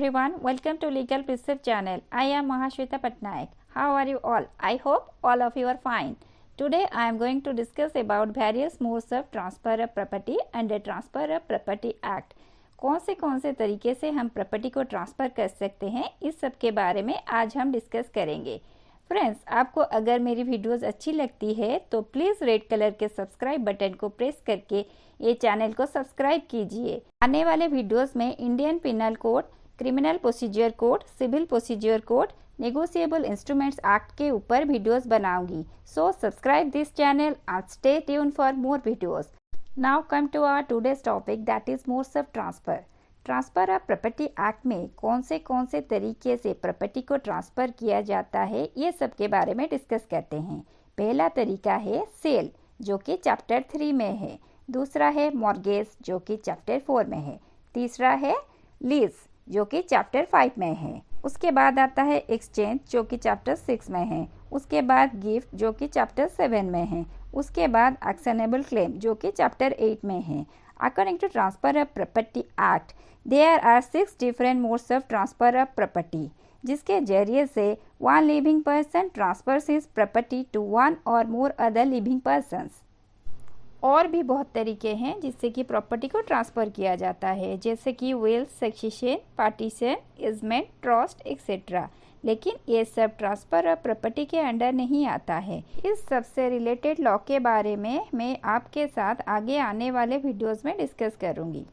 everyone, welcome to Legal Precepts channel. I am Mahashweta Patnaik. How are you all? I hope all of you are fine. Today I am going to discuss about various modes of transfer of property under Transfer of Property Act. कौन से तरीके से हम property को transfer कर सकते हैं, इस सब के बारे में आज हम डिस्कस करेंगे। फ्रेंड्स, आपको अगर मेरी वीडियोस अच्छी लगती है तो प्लीज़ रेड कलर के सब्सक्राइब बटन को प्रेस करके ये चैनल को सब्सक्राइब कीजिए। आने वाले वीडियोस में Indian Penal Code, criminal procedure code, civil procedure code, negotiable instruments act के ऊपर वीडियोस बनाऊंगी। So subscribe this channel and stay tune for more videos. Now come to our today's topic, that is modes of transfer. Transfer of property act में कौन से तरीके से property को transfer किया जाता है, ये सब के बारे में डिस्कस करते हैं। पहला तरीका है सेल, जो कि चैप्टर 3 में है। दूसरा है मॉर्गेज, जो कि चैप्टर 4 में है। तीसरा है लीज, जो कि चैप्टर 5 में है। उसके बाद आता है एक्सचेंज, जो कि चैप्टर 6 में है। उसके बाद गिफ्ट, जो कि चैप्टर 7 में है। उसके बाद एक्शनेबल क्लेम, जो कि चैप्टर 8 में है। According to transfer of property act, there are 6 different modes of transfer of property, जिसके जरिए से one living person transfers his property to one और मोर अदर लिविंग पर्सन्स। और भी बहुत तरीके हैं जिससे कि प्रॉपर्टी को ट्रांसफ़र किया जाता है, जैसे कि will, succession, partition, easement, trust etcetera. लेकिन ये सब ट्रांसफ़र ऑफ प्रॉपर्टी के अंडर नहीं आता है। इस सब से रिलेटेड लॉ के बारे में मैं आपके साथ आगे आने वाले वीडियोस में डिस्कस करूंगी।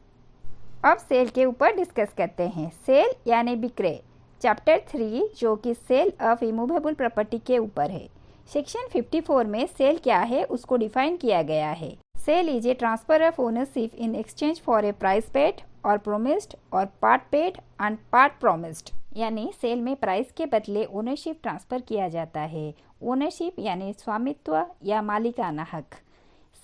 अब सेल के ऊपर डिस्कस करते हैं। सेल यानी बिक्रे, चैप्टर 3, जो कि सेल ऑफ इमूवेबल प्रॉपर्टी के ऊपर है। सेक्शन 54 में सेल क्या है उसको डिफाइन किया गया है। Sale is a transfer of ownership in exchange for a price paid और प्रोमिस्ड और part paid and part promised. यानी सेल में प्राइस के बदले ओनरशिप ट्रांसफर किया जाता है। ओनरशिप यानी स्वामित्व या मालिकाना हक।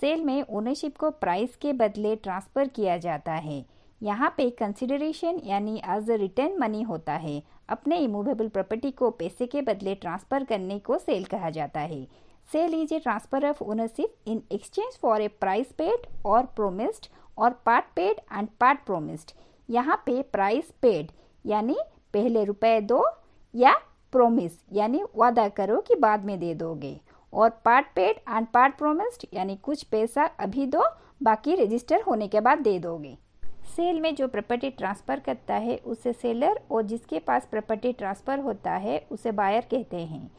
सेल में ओनरशिप को प्राइस के बदले ट्रांसफर किया जाता है। यहाँ पे कंसिडरेशन यानी एज अ रिटर्न मनी होता है। अपने इमूवेबल प्रॉपर्टी को पैसे के बदले ट्रांसफर करने को सेल कहा जाता है। Sale is a transfer of ownership in exchange for a price paid और प्रोमिस्ड और part paid and part promised. यहाँ पे प्राइस पेड यानी पहले रुपए दो, या प्रोमिस यानी वादा करो कि बाद में दे दोगे, और part paid and part promised यानी कुछ पैसा अभी दो, बाकी रजिस्टर होने के बाद दे दोगे। सेल में जो प्रॉपर्टी ट्रांसफ़र करता है उसे सेलर, और जिसके पास प्रॉपर्टी ट्रांसफ़र होता है उसे बायर कहते हैं।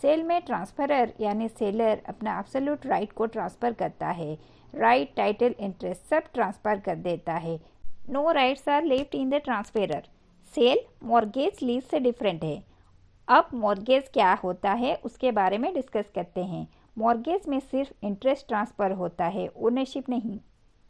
सेल में ट्रांसफरर यानी सेलर अपना एब्सोल्यूट राइट को ट्रांसफ़र करता है। राइट, टाइटल, इंटरेस्ट सब ट्रांसफ़र कर देता है। No rights are left in the transferor. Sale mortgage lease से डिफरेंट है। अब मॉर्गेज क्या होता है उसके बारे में डिस्कस करते हैं। मॉर्गेज में सिर्फ इंटरेस्ट ट्रांसफ़र होता है, ओनरशिप नहीं।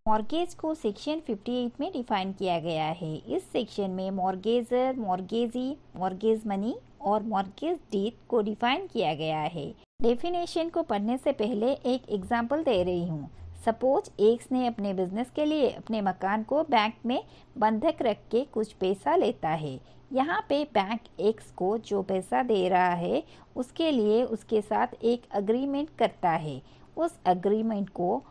मॉर्गेज को सेक्शन 58 में डिफाइन किया गया है। इस सेक्शन में मॉर्गेजर, मॉर्गेजी, मॉर्गेज मनी और मॉर्गेज डीड को डिफाइन किया गया है। डेफिनेशन को पढ़ने से पहले एक एग्जांपल दे रही हूँ। सपोज एक्स ने अपने बिजनेस के लिए अपने मकान को बैंक में बंधक रख के कुछ पैसा लेता है। यहाँ पे बैंक एक्स को जो पैसा दे रहा है उसके लिए उसके साथ एक अग्रीमेंट करता है। उस अग्रीमेंट को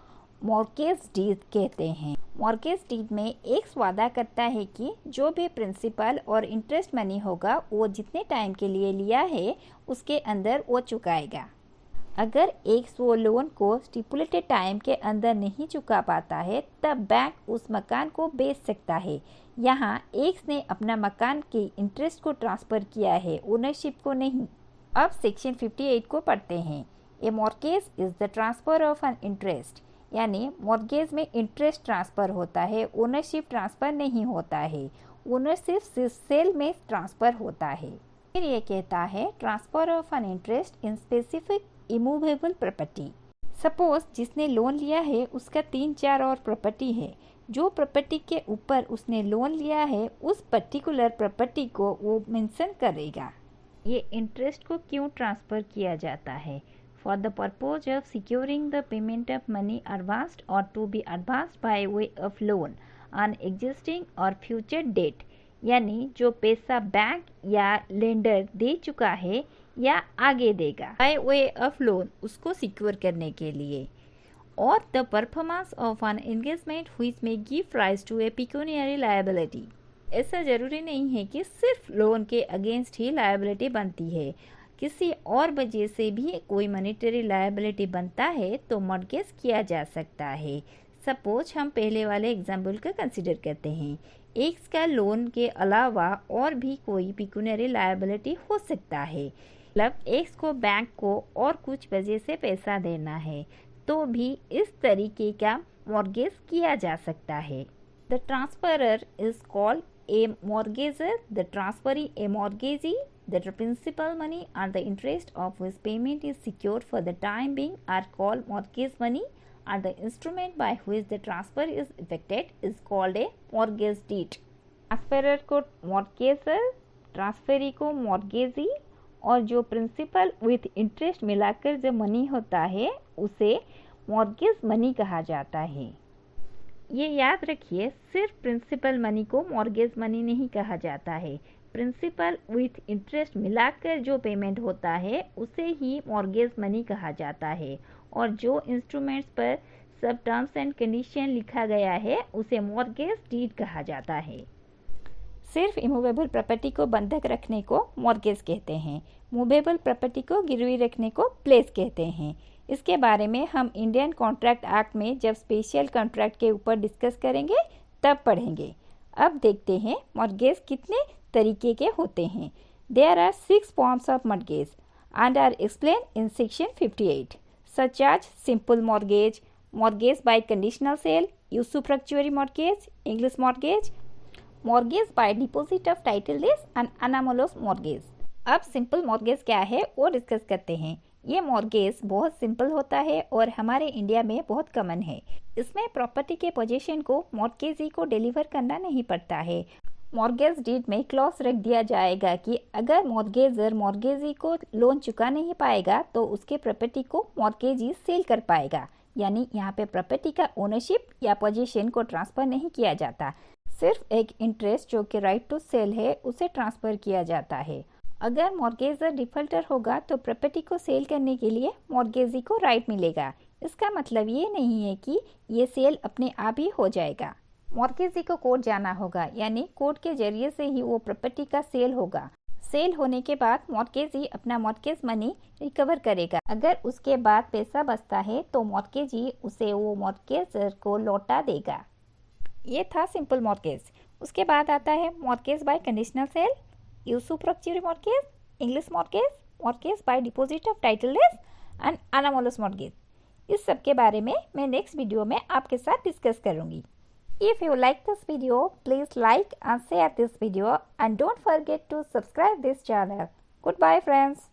मॉर्गेज डीड कहते हैं। मॉर्गेज डीड में एक्स वादा करता है कि जो भी प्रिंसिपल और इंटरेस्ट मनी होगा वो जितने टाइम के लिए लिया है उसके अंदर वो चुकाएगा। अगर एक्स वो लोन को स्टिपुलेटेड टाइम के अंदर नहीं चुका पाता है तब बैंक उस मकान को बेच सकता है। यहाँ एक्स ने अपना मकान के इंटरेस्ट को ट्रांसफ़र किया है, ओनरशिप को नहीं। अब सेक्शन 58 को पढ़ते हैं। A mortgage is the transfer of an interest, यानी मॉर्गेज में इंटरेस्ट ट्रांसफ़र होता है, ओनरशिप ट्रांसफ़र नहीं होता है। ओनरशिप सिर्फ सेल में ट्रांसफ़र होता है। फिर ये कहता है transfer of an interest in specific immovable property. Suppose जिसने लोन लिया है उसका 3-4 और प्रॉपर्टी है। जो प्रॉपर्टी के ऊपर उसने लोन लिया है उस पर्टिकुलर प्रॉपर्टी को वो मेंशन करेगा। ये इंटरेस्ट को क्यों ट्रांसफ़र किया जाता है? For the purpose of securing the payment of money advanced or to be advanced by way of loan on existing or future debt, यानी जो पैसा बैंक या लेंडर दे चुका है या आगे देगा बाय वे ऑफ लोन, उसको सिक्योर करने के लिए। और the performance of an engagement which may give rise to a pecuniary liability, ऐसा ज़रूरी नहीं है कि सिर्फ लोन के अगेंस्ट ही लायबिलिटी बनती है। किसी और वजह से भी कोई मॉनेटरी लायबिलिटी बनता है तो मॉर्गेज किया जा सकता है। सपोज हम पहले वाले एग्जाम्पल का कंसिडर करते हैं। एक्स का लोन के अलावा और भी कोई पिक्यूनरी लायबिलिटी हो सकता है, मतलब एक्स को बैंक को और कुछ वजह से पैसा देना है तो भी इस तरीके का मॉर्गेज किया जा सकता है। The transferor is called a mortgager, the transferee a mortgagee, the principal money and the interest of whose payment is secured for the time being are called mortgage money, and the instrument by which the transfer is effected is called a mortgage deed. Transferor को mortgager, transferee को mortgagee और जो principal with interest मिलाकर जो money होता है उसे mortgage money कहा जाता है। ये याद रखिए, सिर्फ प्रिंसिपल मनी को मॉर्गेज मनी नहीं कहा जाता है। प्रिंसिपल विथ इंटरेस्ट मिलाकर जो पेमेंट होता है उसे ही मॉर्गेज मनी कहा जाता है, और जो इंस्ट्रूमेंट्स पर सब टर्म्स एंड कंडीशन लिखा गया है उसे मॉर्गेज डीड कहा जाता है। सिर्फ इमूवेबल प्रॉपर्टी को बंधक रखने को मॉर्गेज कहते हैं, मूवेबल प्रॉपर्टी को गिरवी रखने को प्लेस कहते हैं। इसके बारे में हम इंडियन कॉन्ट्रैक्ट एक्ट में जब स्पेशल कॉन्ट्रैक्ट के ऊपर डिस्कस करेंगे तब पढ़ेंगे। अब देखते हैं मॉर्गेज कितने तरीके के होते हैं। There are 6 forms of mortgage and are explain in section 58 such as simple mortgage, mortgage by conditional sale, usufructuary mortgage, English mortgage, mortgage by deposit of title deeds and anomalous mortgage. अब simple mortgage क्या है वो discuss करते हैं। ये mortgage बहुत simple होता है और हमारे इंडिया में बहुत कॉमन है। इसमें प्रॉपर्टी के पोजीशन को मॉर्गेजी को डिलीवर करना नहीं पड़ता है। मॉर्गेज डीड में क्लॉज रख दिया जाएगा कि अगर मॉर्गेजर मॉर्गेजी को लोन चुका नहीं पाएगा तो उसके प्रॉपर्टी को मॉर्गेजी सेल कर पाएगा। यानी यहाँ पे प्रॉपर्टी का ओनरशिप या पोजीशन को ट्रांसफर नहीं किया जाता, सिर्फ एक इंटरेस्ट जो कि राइट टू सेल है उसे ट्रांसफर किया जाता है। अगर मॉर्गेजर डिफॉल्टर होगा तो प्रॉपर्टी को सेल करने के लिए मॉर्गेजी को राइट मिलेगा। इसका मतलब ये नहीं है कि ये सेल अपने आप ही हो जाएगा। मॉर्गेजी को कोर्ट जाना होगा, यानी कोर्ट के जरिए से ही वो प्रॉपर्टी का सेल होगा। सेल होने के बाद मॉर्गेजी अपना मॉर्गेज मनी रिकवर करेगा। अगर उसके बाद पैसा बचता है तो मॉर्गेजी उसे वो मॉर्गेजर को लौटा देगा। ये था सिंपल मॉर्गेज। उसके बाद आता है mortgage by conditional sale, usufructuary mortgage, English mortgage, mortgage by deposit of title deeds and anomalous mortgage. इस सब के बारे में मैं नेक्स्ट वीडियो में आपके साथ डिस्कस करूंगी। If you like this video, please like and share this video and don't forget to subscribe this channel. Goodbye friends.